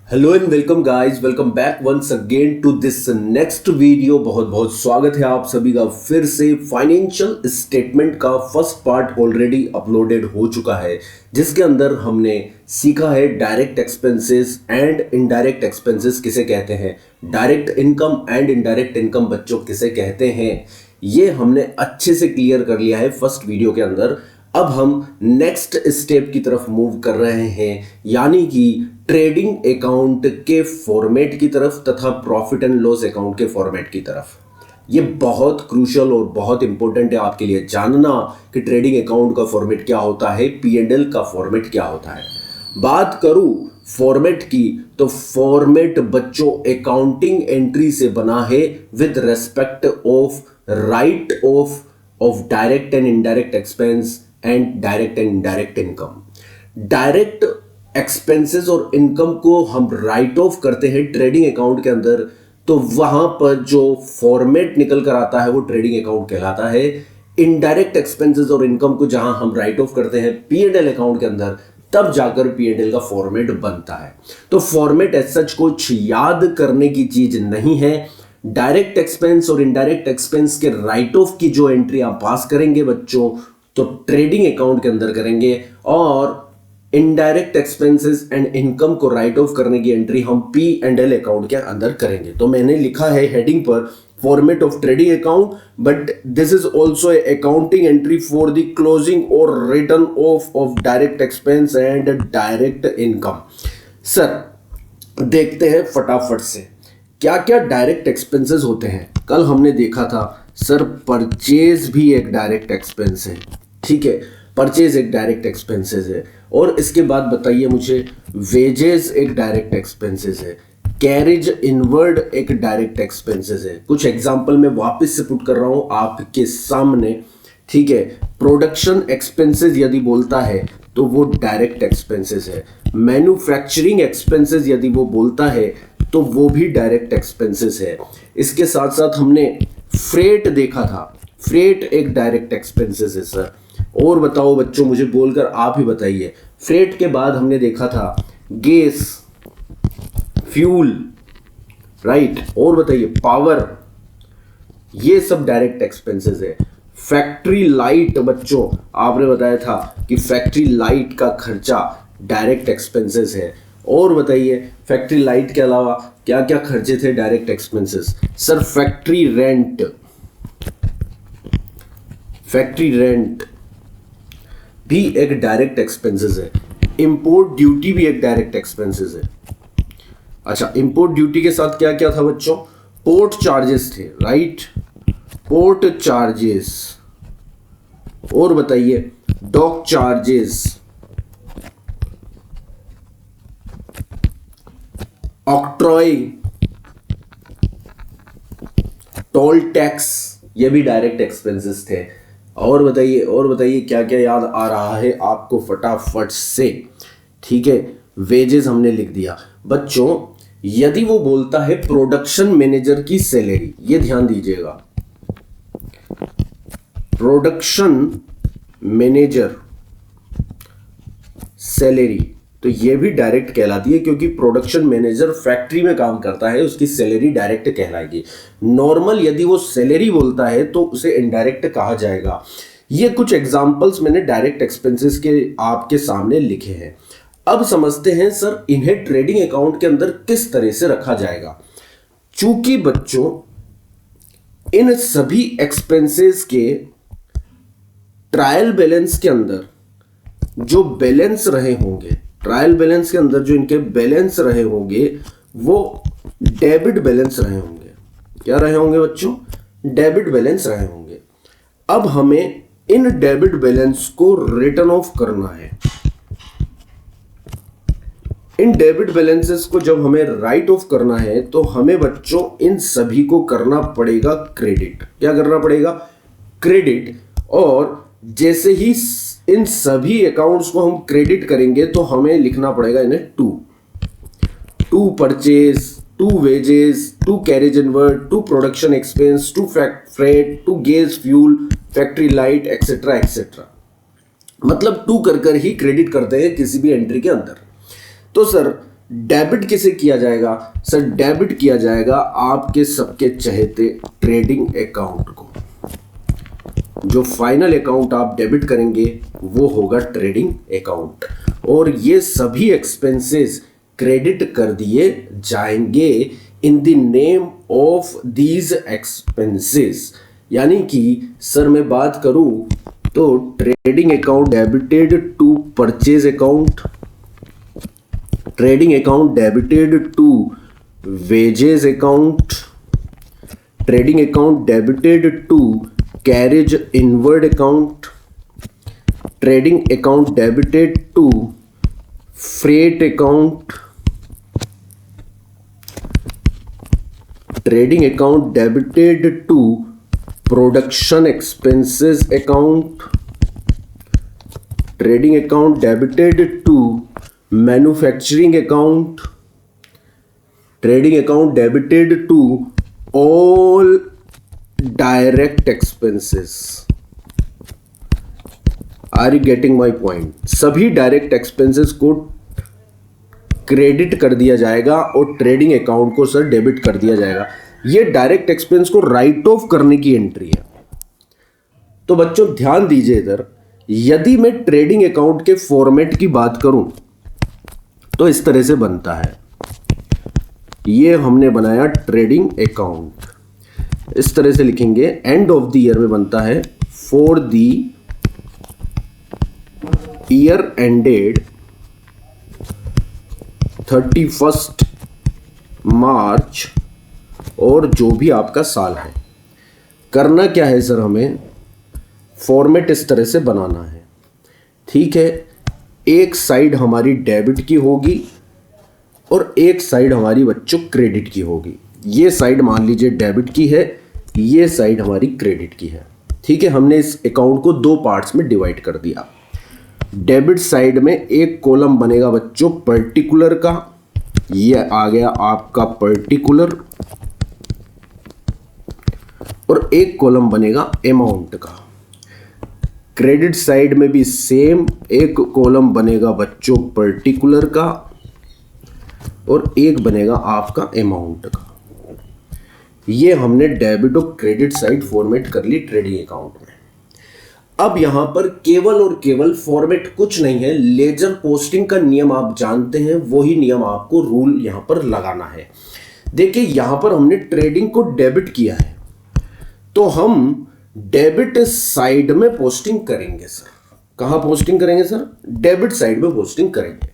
Hello and welcome guys, welcome back once again to this next video. बहुत बहुत स्वागत है आप सभी का फिर से। फाइनेंशियल स्टेटमेंट का फर्स्ट पार्ट ऑलरेडी अपलोडेड हो चुका है, जिसके अंदर हमने सीखा है direct expenses and indirect expenses किसे कहते हैं, direct income and indirect income बच्चों किसे कहते हैं। ये हमने अच्छे से क्लियर कर लिया है फर्स्ट वीडियो के अंदर। अब हम नेक्स्ट स्टेप की तरफ मूव कर रहे हैं, यानी कि ट्रेडिंग अकाउंट के फॉर्मेट की तरफ तथा प्रॉफिट एंड लॉस अकाउंट के फॉर्मेट की तरफ। ये बहुत क्रूशियल और बहुत इंपॉर्टेंट है आपके लिए जानना कि ट्रेडिंग अकाउंट का फॉर्मेट क्या होता है, P&L का फॉर्मेट क्या होता है। बात करूं फॉर्मेट की, तो फॉर्मेट बच्चों अकाउंटिंग एंट्री से बना है with respect of right of direct and indirect expense and direct and indirect income. Direct expenses और इनकम को हम राइट ऑफ करते हैं ट्रेडिंग अकाउंट के अंदर, तो वहां पर जो फॉर्मेट निकल कर आता है वो ट्रेडिंग अकाउंट कहलाता है। इनडायरेक्ट एक्सपेंसेस और इनकम को जहां हम राइट ऑफ करते हैं P&L अकाउंट के अंदर, तब जाकर P&L का फॉर्मेट बनता है। तो फॉर्मेट एज सच कुछ याद करने की चीज नहीं है। डायरेक्ट एक्सपेंस और इनडायरेक्ट एक्सपेंस के राइट ऑफ की जो एंट्री आप पास करेंगे बच्चों, तो ट्रेडिंग अकाउंट के अंदर करेंगे, और इनडायरेक्ट एक्सपेंसेस एंड इनकम को राइट ऑफ करने की एंट्री हम P&L अकाउंट के अंदर करेंगे। तो मैंने लिखा है हेडिंग पर format of trading account, but this is also a accounting entry for the closing और return of direct expense and direct income. Sir देखते हैं फटाफट से क्या क्या डायरेक्ट एक्सपेंसेस होते हैं। कल हमने देखा था सर परचेज भी एक डायरेक्ट एक्सपेंस है, ठीक है, परचेज एक डायरेक्ट एक्सपेंसेस है। और इसके बाद बताइए मुझे, वेजेस एक डायरेक्ट एक्सपेंसेस है, कैरेज इनवर्ड एक डायरेक्ट एक्सपेंसेस है। कुछ एग्जांपल मैं वापस से पुट कर रहा हूं आपके सामने, ठीक है। प्रोडक्शन एक्सपेंसेस यदि बोलता है तो वो डायरेक्ट एक्सपेंसेस है। मैन्युफैक्चरिंग एक्सपेंसेस यदि वो बोलता है तो वो भी डायरेक्ट एक्सपेंसेस है। इसके साथ साथ हमने फ्रेट देखा था, फ्रेट एक डायरेक्ट एक्सपेंसेस है सर। और बताओ बच्चों, मुझे बोलकर आप ही बताइए। फ्रेट के बाद हमने देखा था गैस, फ्यूल, राइट, और बताइए पावर, ये सब डायरेक्ट एक्सपेंसेस है। फैक्ट्री लाइट बच्चों, आपने बताया था कि फैक्ट्री लाइट का खर्चा डायरेक्ट एक्सपेंसेस है। और बताइए फैक्ट्री लाइट के अलावा क्या क्या खर्चे थे direct expenses. Sir factory rent, factory rent भी एक डायरेक्ट एक्सपेंसेस है। इंपोर्ट ड्यूटी भी एक डायरेक्ट एक्सपेंसेस है। अच्छा, इंपोर्ट ड्यूटी के साथ क्या क्या था बच्चों, पोर्ट चार्जेस थे, राइट, पोर्ट चार्जेस। और बताइए dock charges, octroi, toll tax, ये भी डायरेक्ट एक्सपेंसेस थे। और बताइए क्या क्या याद आ रहा है आपको फटाफट से, ठीक है। वेजेस हमने लिख दिया बच्चों। यदि वो बोलता है प्रोडक्शन मैनेजर की सैलरी, ये ध्यान दीजिएगा, प्रोडक्शन मैनेजर सैलरी, तो ये भी डायरेक्ट कहलाती है, क्योंकि प्रोडक्शन मैनेजर फैक्ट्री में काम करता है, उसकी सैलरी डायरेक्ट कहलाएगी। नॉर्मल यदि वो सैलरी बोलता है तो उसे इनडायरेक्ट कहा जाएगा। ये कुछ एग्जांपल्स मैंने डायरेक्ट एक्सपेंसेस के आपके सामने लिखे हैं। अब समझते हैं सर इन्हें ट्रेडिंग अकाउंट के अंदर किस तरह से रखा जाएगा। चूंकि बच्चों इन सभी एक्सपेंसेस के ट्रायल बैलेंस के अंदर जो बैलेंस रहे होंगे, ट्रायल बैलेंस के अंदर जो इनके बैलेंस रहे होंगे वो डेबिट बैलेंस रहे होंगे। क्या रहे होंगे बच्चों, डेबिट बैलेंस रहे होंगे। अब हमें इन डेबिट बैलेंस को रिटर्न ऑफ करना है। इन डेबिट बैलेंसेस को जब हमें राइट ऑफ करना है तो हमें बच्चों इन सभी को करना पड़ेगा क्रेडिट। क्या करना पड़ेगा, क्रेडिट। और जैसे ही इन सभी अकाउंट्स को हम क्रेडिट करेंगे तो हमें लिखना पड़ेगा इन्हें to purchase, to wages, to carriage inward, to production expense, to freight, to gas fuel, factory light, etcetera etcetera. मतलब टू कर ही क्रेडिट करते हैं किसी भी एंट्री के अंदर। तो सर डेबिट किसे किया जाएगा सर? डेबिट किया जाएगा आपके सबके चहेते ट्रेडिंग अकाउंट को। जो फाइनल अकाउंट आप डेबिट करेंगे वो होगा ट्रेडिंग अकाउंट, और ये सभी एक्सपेंसेस क्रेडिट कर दिए जाएंगे in the name of these expenses. यानी कि सर मैं बात करूं तो trading account debited to purchase account, trading account debited to wages account, trading account debited to carriage inward account, trading account debited to freight account, trading account debited to production expenses account, trading account debited to manufacturing account, trading account debited to all direct expenses. Are you getting my point? सभी direct expenses को credit कर दिया जाएगा और trading account को sir debit कर दिया जाएगा। ये डायरेक्ट एक्सपेंस को राइट ऑफ करने की एंट्री है। तो बच्चों ध्यान दीजिए इधर, यदि मैं ट्रेडिंग अकाउंट के फॉर्मेट की बात करूं तो इस तरह से बनता है। ये हमने बनाया ट्रेडिंग अकाउंट, इस तरह से लिखेंगे। एंड ऑफ द ईयर में बनता है फॉर द ईयर एंडेड 31 मार्च, और जो भी आपका साल है। करना क्या है सर? हमें फॉर्मेट इस तरह से बनाना है, ठीक है। एक साइड हमारी डेबिट की होगी और एक साइड हमारी बच्चों क्रेडिट की होगी। ये साइड मान लीजिए डेबिट की है, ये साइड हमारी क्रेडिट की है, ठीक है। हमने इस अकाउंट को दो पार्ट्स में डिवाइड कर दिया। डेबिट साइड में एक कॉलम बनेगा बच्चों पर्टिकुलर का, ये आ गया आपका पर्टिकुलर, और एक कॉलम बनेगा अमाउंट का। क्रेडिट साइड में भी सेम, एक कॉलम बनेगा बच्चों पर्टिकुलर का और एक बनेगा आपका अमाउंट का। ये हमने डेबिट और क्रेडिट साइड फॉर्मेट कर ली ट्रेडिंग अकाउंट में। अब यहां पर केवल और केवल फॉर्मेट कुछ नहीं है, लेजर पोस्टिंग का नियम आप जानते हैं, वही नियम आपको रूल यहां पर लगाना है। देखिए यहां पर हमने ट्रेडिंग को डेबिट किया है, तो हम डेबिट साइड में पोस्टिंग करेंगे सर। कहां पोस्टिंग करेंगे सर? डेबिट साइड में पोस्टिंग करेंगे।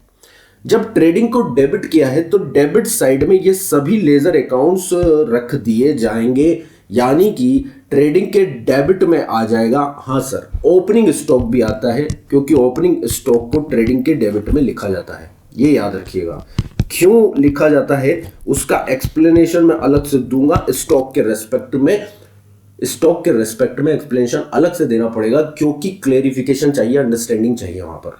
जब ट्रेडिंग को डेबिट किया है तो डेबिट साइड में ये सभी लेजर अकाउंट्स रख दिए जाएंगे, यानी कि ट्रेडिंग के डेबिट में आ जाएगा। हाँ सर, ओपनिंग स्टॉक भी आता है, क्योंकि ओपनिंग स्टॉक को ट्रेडिंग के डेबिट में लिखा जाता है, ये याद रखिएगा। क्यों लिखा जाता है उसका एक्सप्लेनेशन मैं अलग से दूंगा। स्टॉक के रेस्पेक्ट में एक्सप्लेनेशन अलग से देना पड़ेगा, क्योंकि क्लेरिफिकेशन चाहिए, अंडरस्टैंडिंग चाहिए वहां पर।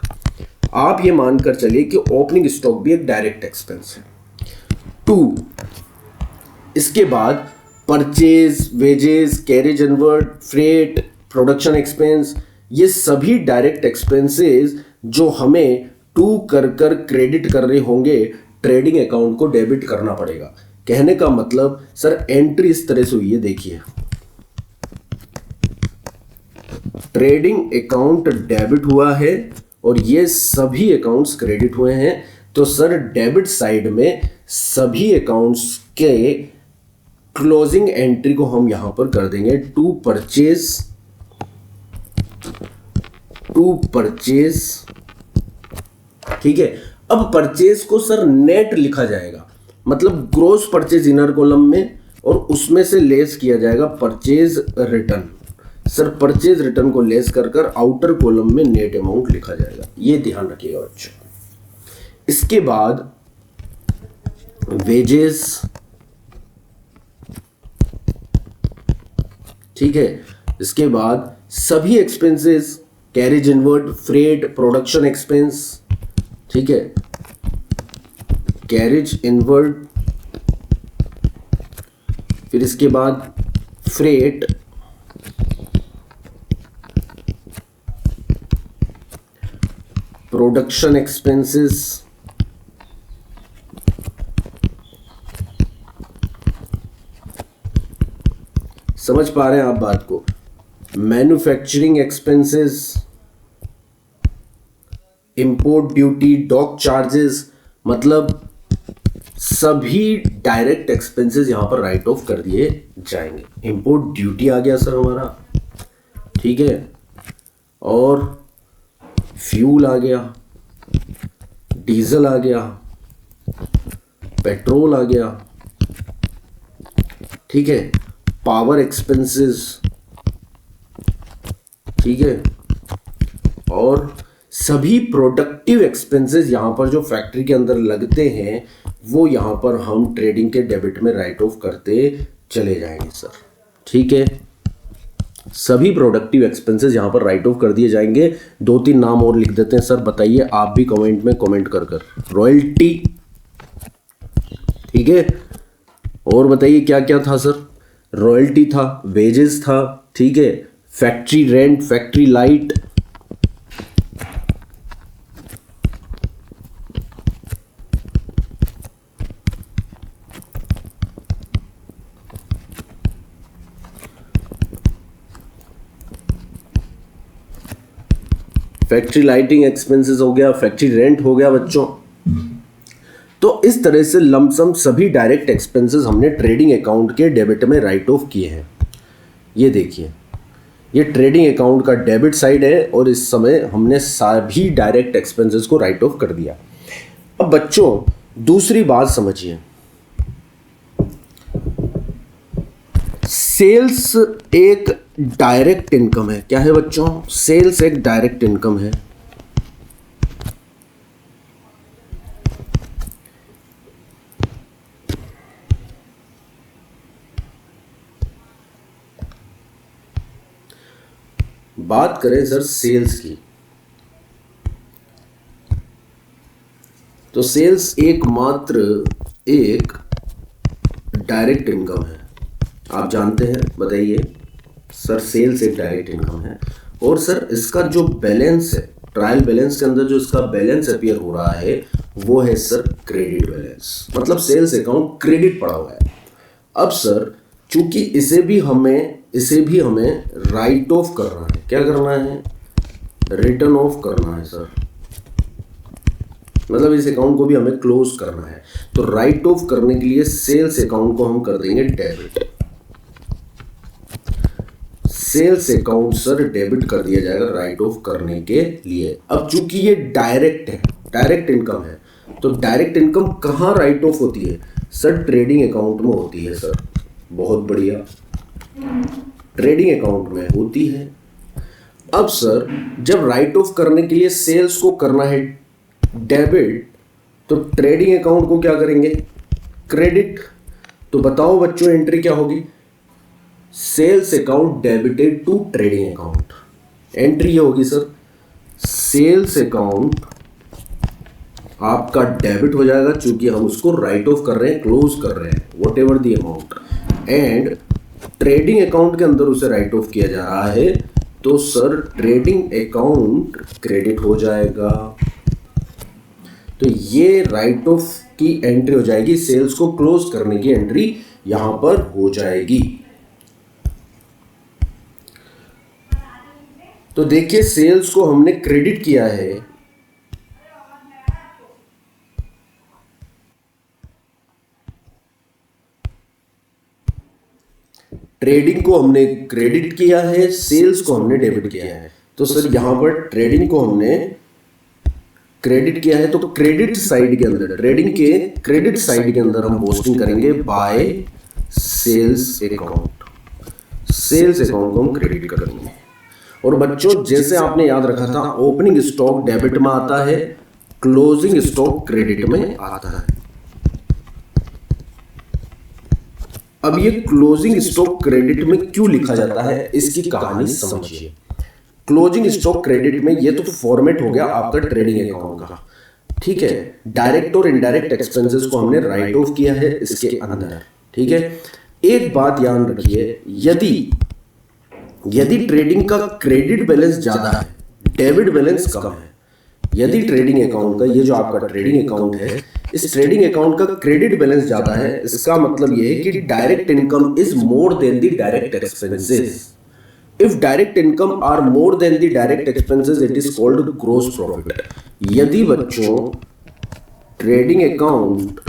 आप ये मानकर चलिए कि ओपनिंग स्टॉक भी एक डायरेक्ट एक्सपेंस है। 2, इसके बाद purchase, wages, carriage inward, freight, production expense, ये सभी डायरेक्ट एक्सपेंसेस जो हमें टू कर क्रेडिट कर रहे होंगे, ट्रेडिंग अकाउंट को डेबिट करना पड़ेगा। कहने का मतलब सर एंट्री इस तरह से हुई है, देखिए ट्रेडिंग अकाउंट डेबिट हुआ है और ये सभी अकाउंट्स क्रेडिट हुए हैं। तो सर डेबिट साइड में सभी अकाउंट्स के क्लोजिंग एंट्री को हम यहां पर कर देंगे टू परचेज, ठीक है। अब परचेज को सर नेट लिखा जाएगा, मतलब ग्रोस परचेज इनर कॉलम में, और उसमें से लेस किया जाएगा purchase return. Sir purchase return को लेस कर आउटर कॉलम में नेट अमाउंट लिखा जाएगा, ये ध्यान रखिएगा बच्चों। इसके बाद वेजेस, ठीक है। इसके बाद सभी expenses, carriage inward, freight, production expense, ठीक है, कैरेज इनवर्ड, फिर इसके बाद फ्रेट, प्रोडक्शन एक्सपेंसेस, समझ पा रहे हैं आप बात को? Manufacturing expenses, import duty, dock charges, मतलब सभी डायरेक्ट एक्सपेंसेस यहां पर राइट ऑफ कर दिए जाएंगे। इंपोर्ट ड्यूटी आ गया सर हमारा, ठीक है, और फ्यूल आ गया, डीजल आ गया, पेट्रोल आ गया, ठीक है, पावर एक्सपेंसेस, ठीक है, और सभी प्रोडक्टिव एक्सपेंसेस यहां पर जो फैक्ट्री के अंदर लगते हैं वो यहां पर हम ट्रेडिंग के डेबिट में राइट ऑफ करते चले जाएंगे सर, ठीक है। सभी प्रोडक्टिव एक्सपेंसेस यहां पर राइट ऑफ कर दिए जाएंगे। 2-3 नाम और लिख देते हैं सर, बताइए आप भी कमेंट में कमेंट कर। रॉयल्टी, ठीक है, और बताइए क्या क्या था सर? रॉयल्टी था, वेजेस था, ठीक है, factory rent, factory light, factory lighting expenses हो गया, फैक्ट्री रेंट हो गया बच्चों। तो इस तरह से लमसम सभी डायरेक्ट एक्सपेंसेस हमने ट्रेडिंग अकाउंट के डेबिट में राइट ऑफ किए हैं। ये देखिए, ये ट्रेडिंग अकाउंट का डेबिट साइड है और इस समय हमने सभी डायरेक्ट एक्सपेंसेस को राइट ऑफ कर दिया। अब बच्चों दूसरी बात समझिए, सेल्स एक डायरेक्ट इनकम है। क्या है बच्चों? सेल्स एक डायरेक्ट इनकम है। बात करें सर सेल्स की, तो सेल्स एकमात्र एक डायरेक्ट इनकम है। आप जानते हैं, बताइए सर, सेल्स एक डायरेक्ट इनकम है और सर इसका जो बैलेंस है, ट्रायल बैलेंस के अंदर जो इसका बैलेंस अपीयर हो रहा है वो है सर क्रेडिट बैलेंस, मतलब सेल्स अकाउंट क्रेडिट पड़ा हुआ है। अब सर चूंकि इसे भी हमें राइट ऑफ करना है, क्या करना है? रिटर्न ऑफ करना है सर, मतलब इस अकाउंट को भी हमें क्लोज करना है। तो राइट ऑफ करने के लिए सेल्स अकाउंट को हम कर देंगे debit. Sales account sir debit कर दिया जाएगा राइट ऑफ करने के लिए। अब चूंकि ये डायरेक्ट है, डायरेक्ट इनकम है, तो डायरेक्ट इनकम कहां राइट ऑफ होती है? सर ट्रेडिंग अकाउंट में होती है सर। बहुत बढ़िया, ट्रेडिंग अकाउंट में होती है। अब सर जब राइट ऑफ करने के लिए सेल्स को करना है डेबिट, तो ट्रेडिंग अकाउंट को क्या करेंगे? क्रेडिट। तो बताओ बच्चों एंट्री क्या होगी? Sales account debited to trading account. Entry ये होगी सर, सेल्स अकाउंट आपका डेबिट हो जाएगा चूंकि हम उसको राइट ऑफ कर रहे हैं, क्लोज कर रहे हैं, what ever the amount, and trading account के अंदर उसे राइट ऑफ किया जा रहा है, तो सर ट्रेडिंग अकाउंट क्रेडिट हो जाएगा। तो ये राइट ऑफ की एंट्री हो जाएगी, सेल्स को क्लोज करने की एंट्री यहां पर हो जाएगी। तो देखिए सेल्स को हमने क्रेडिट किया है, ट्रेडिंग को हमने क्रेडिट किया है, सेल्स को हमने डेबिट किया है। तो सर यहां पर ट्रेडिंग को हमने क्रेडिट किया है, तो क्रेडिट साइड के अंदर, ट्रेडिंग के क्रेडिट साइड के अंदर हम पोस्टिंग करेंगे by sales account. Sales account को हम क्रेडिट कर देंगे। और बच्चों जैसे आपने याद रखा था, ओपनिंग स्टॉक डेबिट में आता है, क्लोजिंग स्टॉक क्रेडिट में आता है। अब ये क्लोजिंग स्टॉक क्रेडिट में क्यों लिखा जाता है, इसकी कहानी समझिए। क्लोजिंग स्टॉक क्रेडिट में, ये तो फॉर्मेट हो गया आपका ट्रेडिंग अकाउंट का, ठीक है। डायरेक्ट और इनडायरेक्ट एक्सपेंसेस को हमने राइट ऑफ किया है इसके अंदर, ठीक है। एक बात याद रखिए, यदि ट्रेडिंग का क्रेडिट बैलेंस ज्यादा है, डेबिट बैलेंस कम है, यदि ट्रेडिंग अकाउंट का, ये जो आपका ट्रेडिंग अकाउंट है, इस ट्रेडिंग अकाउंट का क्रेडिट बैलेंस ज्यादा है, इसका मतलब ये है कि direct income is more than the direct expenses. If direct income are more than the direct expenses it is called gross profit. यदि बच्चों ट्रेडिंग अकाउंट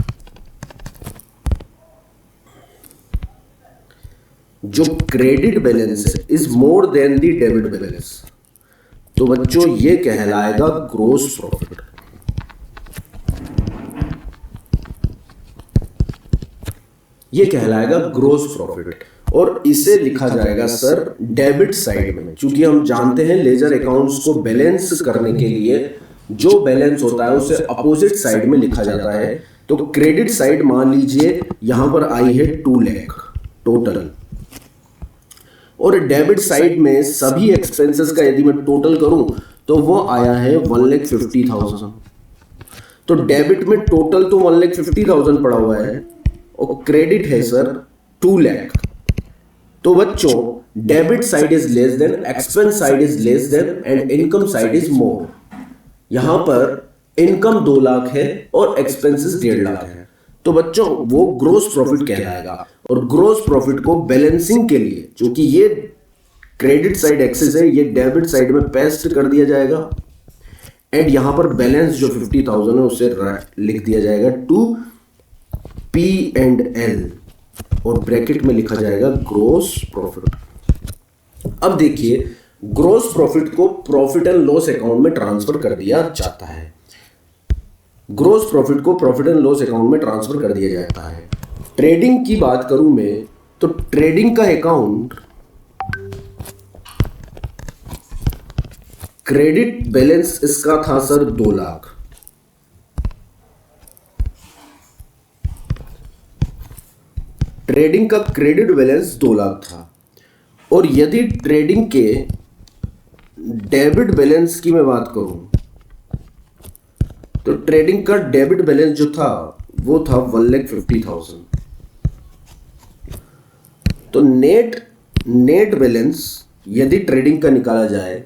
जो क्रेडिट बैलेंस है is more than the debit balance, तो बच्चों ये कहलाएगा gross profit. ये कहलाएगा ग्रॉस प्रॉफिट और इसे लिखा जाएगा सर डेबिट साइड में, क्योंकि हम जानते हैं लेजर अकाउंट्स को बैलेंस करने के लिए जो बैलेंस होता है उसे अपोजिट साइड में लिखा जाता है। तो क्रेडिट साइड मान लीजिए यहां पर आई है 2 लाख टोटल, और डेबिट साइड में सभी एक्सपेंसेस का यदि मैं टोटल करूं तो वो आया है 1,50,000। तो डेबिट में टोटल तो 1,50,000 पड़ा हुआ है और क्रेडिट है सर 2 लाख। तो बच्चों debit side is less than, expense side is less than and income side is more. यहां पर इनकम 2 लाख है और एक्सपेंसेस 1.5 लाख है, तो बच्चों वो ग्रॉस प्रॉफिट कहलाएगा। और ग्रॉस प्रॉफिट को बैलेंसिंग के लिए, क्योंकि ये क्रेडिट साइड एक्सेस है, ये डेबिट साइड में पेस्ट कर दिया जाएगा एंड यहां पर बैलेंस जो 50,000 है उसे लिख दिया जाएगा टू P&L और ब्रैकेट में लिखा जाएगा ग्रॉस प्रॉफिट। अब देखिए ग्रॉस प्रॉफिट को प्रॉफिट एंड लॉस अकाउंट में ट्रांसफर कर दिया जाता है। ग्रॉस प्रॉफिट को प्रॉफिट एंड लॉस अकाउंट में ट्रांसफर कर दिया जाता है। ट्रेडिंग की बात करूं मैं तो ट्रेडिंग का अकाउंट क्रेडिट बैलेंस इसका था सर 2 लाख। ट्रेडिंग का क्रेडिट बैलेंस 2 लाख था, और यदि ट्रेडिंग के डेबिट बैलेंस की मैं बात करूं तो ट्रेडिंग का डेबिट बैलेंस जो था वो था 1,50,000। तो नेट बैलेंस यदि ट्रेडिंग का निकाला जाए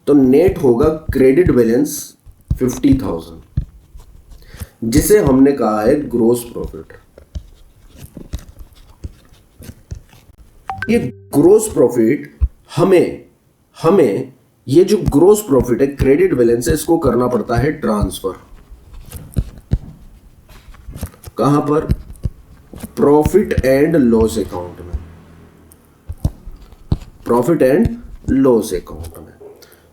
तो नेट होगा क्रेडिट बैलेंस 50,000, जिसे हमने कहा है ग्रॉस प्रॉफिट। ये ग्रॉस प्रॉफिट हमें ये जो ग्रॉस प्रॉफिट है क्रेडिट बैलेंस है इसको करना पड़ता है ट्रांसफर। कहां पर? प्रॉफिट एंड लॉस अकाउंट में। प्रॉफिट एंड लॉस अकाउंट में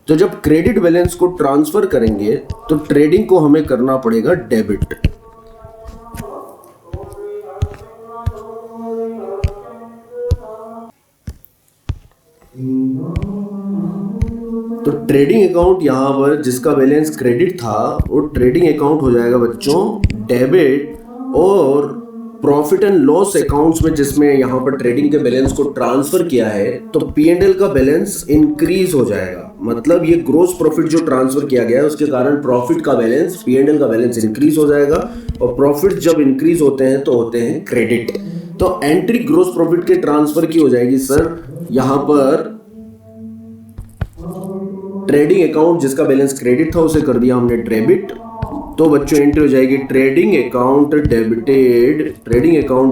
तो जब क्रेडिट बैलेंस को ट्रांसफर करेंगे तो ट्रेडिंग को हमें करना पड़ेगा डेबिट। तो ट्रेडिंग अकाउंट यहां पर जिसका बैलेंस क्रेडिट था वो ट्रेडिंग अकाउंट हो जाएगा बच्चों डेबिट, और प्रॉफिट एंड लॉस अकाउंट्स में जिसमें यहां पर ट्रेडिंग के बैलेंस को ट्रांसफर किया है तो P&L का बैलेंस इंक्रीज हो जाएगा। मतलब ये ग्रॉस प्रॉफिट जो ट्रांसफर किया गया है उसके कारण प्रॉफिट का बैलेंस P&L का बैलेंस इंक्रीज हो जाएगा, और प्रॉफिट जब इंक्रीज होते हैं तो होते हैं क्रेडिट। तो एंट्री ग्रॉस प्रॉफिट के ट्रांसफर की हो जाएगी सर यहां पर ट्रेडिंग अकाउंट जिसका बैलेंस क्रेडिट था उसे कर दिया हमने डेबिट। तो बच्चों एंट्री हो जाएगी trading account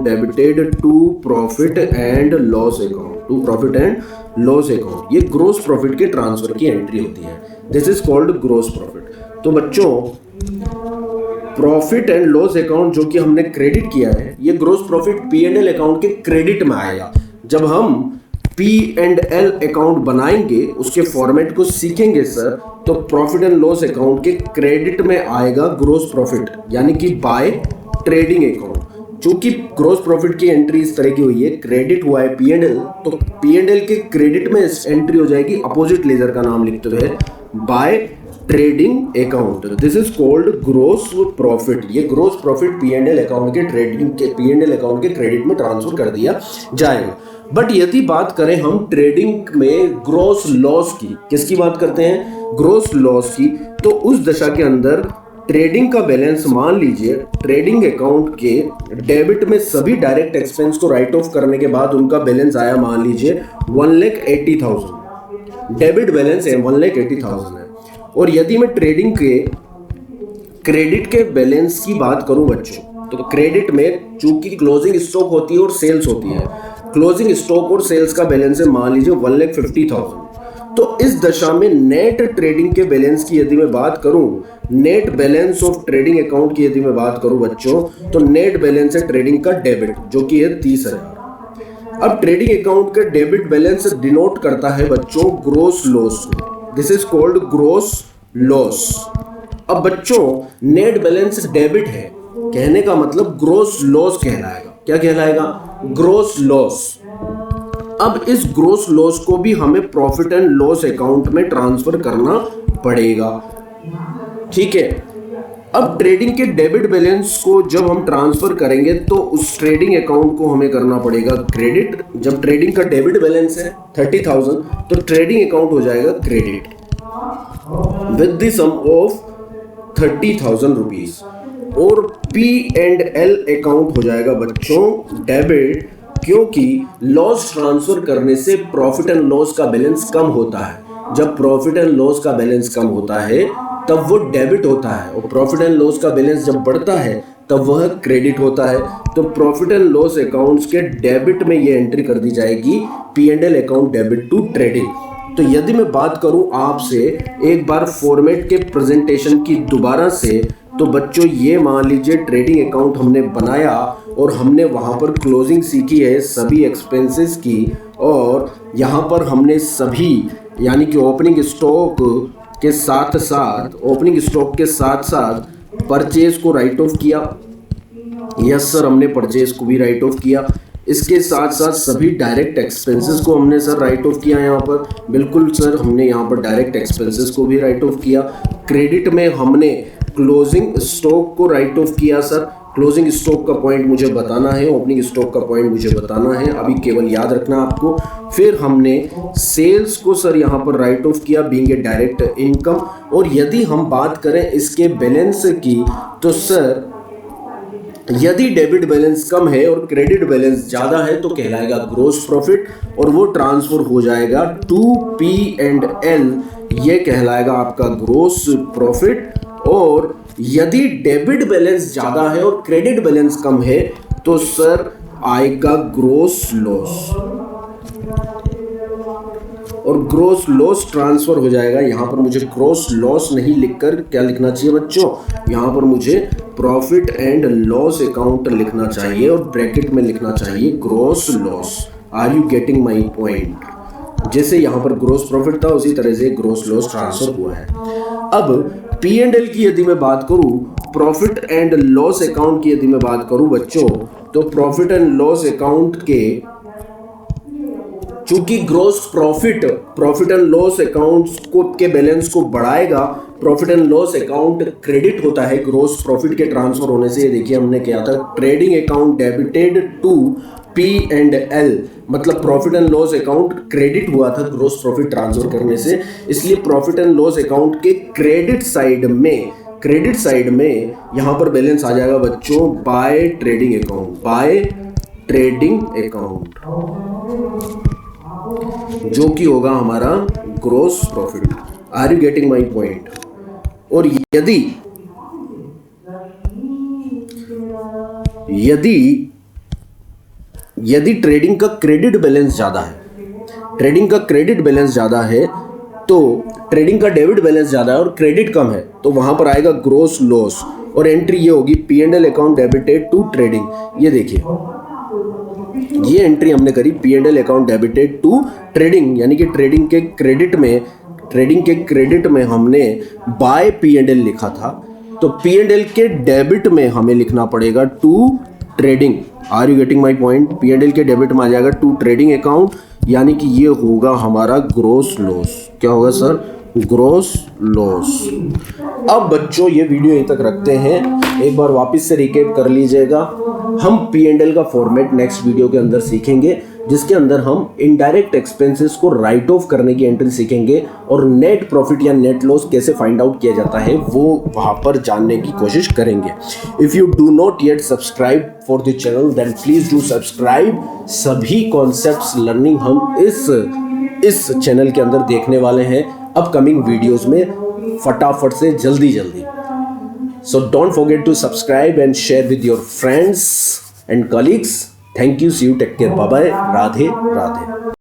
debited to profit and loss account, ये ग्रॉस प्रॉफिट के ट्रांसफर की एंट्री होती है। This is called gross profit. तो बच्चों प्रॉफिट एंड लॉस अकाउंट जो कि हमने क्रेडिट किया है ये ग्रॉस प्रॉफिट P&L अकाउंट के क्रेडिट में आएगा। जब हम P&L अकाउंट बनाएंगे उसके फॉर्मेट को सीखेंगे सर, तो प्रॉफिट एंड लॉस अकाउंट के क्रेडिट में आएगा ग्रॉस प्रॉफिट, यानी कि बाय ट्रेडिंग अकाउंट। चूंकि ग्रॉस प्रॉफिट की एंट्री इस तरह की हुई है, क्रेडिट हुआ है P&L, तो P&L के क्रेडिट में एंट्री हो जाएगी अपोजिट लेजर का नाम लिखते हुए by trading account. This is called gross profit. ये ग्रॉस प्रॉफिट P&L अकाउंट के P&L अकाउंट के क्रेडिट में ट्रांसफर कर दिया जाएगा। बट यदि बात करें हम ट्रेडिंग में ग्रॉस लॉस की, किसकी बात करते हैं? ग्रॉस लॉस की। तो उस दशा के अंदर ट्रेडिंग का बैलेंस मान लीजिए ट्रेडिंग अकाउंट के डेबिट में सभी डायरेक्ट एक्सपेंस को राइट ऑफ करने के बाद उनका बैलेंस आया मान लीजिए 1,80,000। डेबिट बैलेंस है 1,80,000 है। और यदि मैं ट्रेडिंग के क्रेडिट के बैलेंस की बात करूं बच्चों, तो क्रेडिट में चूंकि क्लोजिंग स्टॉक होती है और सेल्स होती है, क्लोजिंग स्टॉक और सेल्स का बैलेंस है मान लीजिए 1,50,000। तो इस दशा में नेट ट्रेडिंग के बैलेंस की यदि मैं बात करूं, net balance of trading account की यदि मैं बात करूं बच्चों, तो नेट बैलेंस है ट्रेडिंग का डेबिट जो कि है 30,000। अब ट्रेडिंग अकाउंट का डेबिट बैलेंस डिनोट करता है बच्चों gross loss, this is called gross loss. अब बच्चों नेट बैलेंस डेबिट है, कहने का मतलब ग्रोस लॉस कहलाएगा। क्या कहलाएगा? Gross loss. अब इस ग्रोस लॉस को भी हमें प्रॉफिट एंड लॉस अकाउंट में ट्रांसफर करना पड़ेगा, ठीक है। अब ट्रेडिंग के डेबिट बैलेंस को जब हम ट्रांसफर करेंगे तो उस ट्रेडिंग अकाउंट को हमें करना पड़ेगा क्रेडिट। जब ट्रेडिंग का डेबिट बैलेंस है 30,000 तो ट्रेडिंग अकाउंट हो जाएगा credit with the sum of 30,000 rupees, और P&L अकाउंट हो जाएगा बच्चों डेबिट, क्योंकि लॉस ट्रांसफर करने से प्रॉफिट एंड लॉस का बैलेंस कम होता है। जब प्रॉफिट एंड लॉस का बैलेंस कम होता है तब वो डेबिट होता है, और प्रॉफिट एंड लॉस का बैलेंस जब बढ़ता है तब वह क्रेडिट होता है। तो प्रॉफिट एंड लॉस अकाउंट्स के डेबिट में ये एंट्री कर दी जाएगी P&L account debit to trading. तो यदि मैं बात करूं आपसे एक बार फॉर्मेट के प्रेजेंटेशन की दोबारा से, तो बच्चों ये मान लीजिए ट्रेडिंग अकाउंट हमने बनाया और हमने वहाँ पर क्लोजिंग सीखी है सभी एक्सपेंसेस की, और यहाँ पर हमने सभी यानी कि ओपनिंग स्टॉक के साथ साथ परचेज को राइट ऑफ किया। यस सर, हमने परचेज को भी राइट ऑफ किया। इसके साथ साथ सभी डायरेक्ट एक्सपेंसेस को हमने सर राइट ऑफ किया। यहाँ पर बिल्कुल सर हमने यहाँ पर डायरेक्ट एक्सपेंसेस को भी राइट ऑफ किया। क्रेडिट में हमने क्लोजिंग स्टॉक को राइट ऑफ किया सर। क्लोजिंग स्टॉक का पॉइंट मुझे बताना है, ओपनिंग स्टॉक का पॉइंट मुझे बताना है, अभी केवल याद रखना आपको। फिर हमने सेल्स को सर यहाँ पर राइट ऑफ किया बीइंग ए डायरेक्ट इनकम। और यदि हम बात करें इसके बैलेंस की, तो सर यदि डेबिट बैलेंस कम है और क्रेडिट बैलेंस ज़्यादा है तो कहलाएगा ग्रोस प्रॉफिट, और वो ट्रांसफर हो जाएगा टू P&L, ये कहलाएगा आपका ग्रोस प्रॉफिट। और यदि डेबिट बैलेंस ज़्यादा है और क्रेडिट बैलेंस कम है तो सर आएगा ग्रोस लॉस, और ग्रोस लॉस ट्रांसफर हो जाएगा। यहाँ पर मुझे ग्रोस लॉस नहीं लिखकर क्या लिखना चाहिए बच्चों, यहाँ पर मुझे प्रॉफिट एंड लॉस अकाउंट लिखना चाहिए और ब्रैकेट में लिखना चाहिए gross loss. Are you getting my point? जैसे यहाँ पर ग्रोस प्रॉफिट था उसी तरह से ग्रोस लॉस ट्रांसफर हुआ है। अब P&L की यदि मैं बात करूं, प्रॉफिट एंड लॉस अकाउंट की यदि मैं बात करूं बच्चों, तो प्रॉफिट एंड लॉस अकाउंट के चूंकि gross profit and loss account को के बैलेंस को बढ़ाएगा, profit and loss account credit होता है ग्रोस प्रॉफिट के ट्रांसफर होने से। ये देखिए हमने क्या था, trading account debited to P&L, मतलब profit and loss account credit हुआ था ग्रोस प्रॉफिट ट्रांसफर करने से, इसलिए प्रॉफिट एंड लॉस अकाउंट के क्रेडिट साइड में यहाँ पर बैलेंस आ जाएगा बच्चों बाय ट्रेडिंग अकाउंट, जो कि होगा हमारा gross profit. Are you getting my point? और यदि ट्रेडिंग का क्रेडिट बैलेंस ज़्यादा है, तो ट्रेडिंग का डेबिट बैलेंस ज़्यादा है और क्रेडिट कम है, तो वहाँ पर आएगा ग्रोस लॉस, और एंट्री ये होगी P&L account debited to trading. ये देखिए ये एंट्री हमने करी P&L account debited to trading, यानी कि ट्रेडिंग के क्रेडिट में हमने बाय P&L लिखा था, तो P&L के डेबिट में हमें लिखना पड़ेगा to trading. Are you getting my point? P&L के डेबिट में आ जाएगा टू ट्रेडिंग अकाउंट, यानी कि ये होगा हमारा ग्रोस लॉस। क्या होगा सर? Gross loss. अब बच्चों ये वीडियो यहीं तक रखते हैं, एक बार वापस से रिकेप कर लीजिएगा। हम P&L का फॉर्मेट नेक्स्ट वीडियो के अंदर सीखेंगे, जिसके अंदर हम इनडायरेक्ट एक्सपेंसेस को राइट ऑफ करने की एंट्री सीखेंगे, और नेट प्रॉफिट या नेट लॉस कैसे फाइंड आउट किया जाता है वो वहाँ पर जानने की कोशिश करेंगे। If you do not yet subscribe for the channel then please do subscribe. सभी कॉन्सेप्ट्स लर्निंग हम इस चैनल के अंदर देखने वाले हैं अपकमिंग वीडियोज़ में, फटाफट से जल्दी So don't forget to subscribe and share with your friends and colleagues. Thank you. See you. Take care. Bye bye. Radhe Radhe.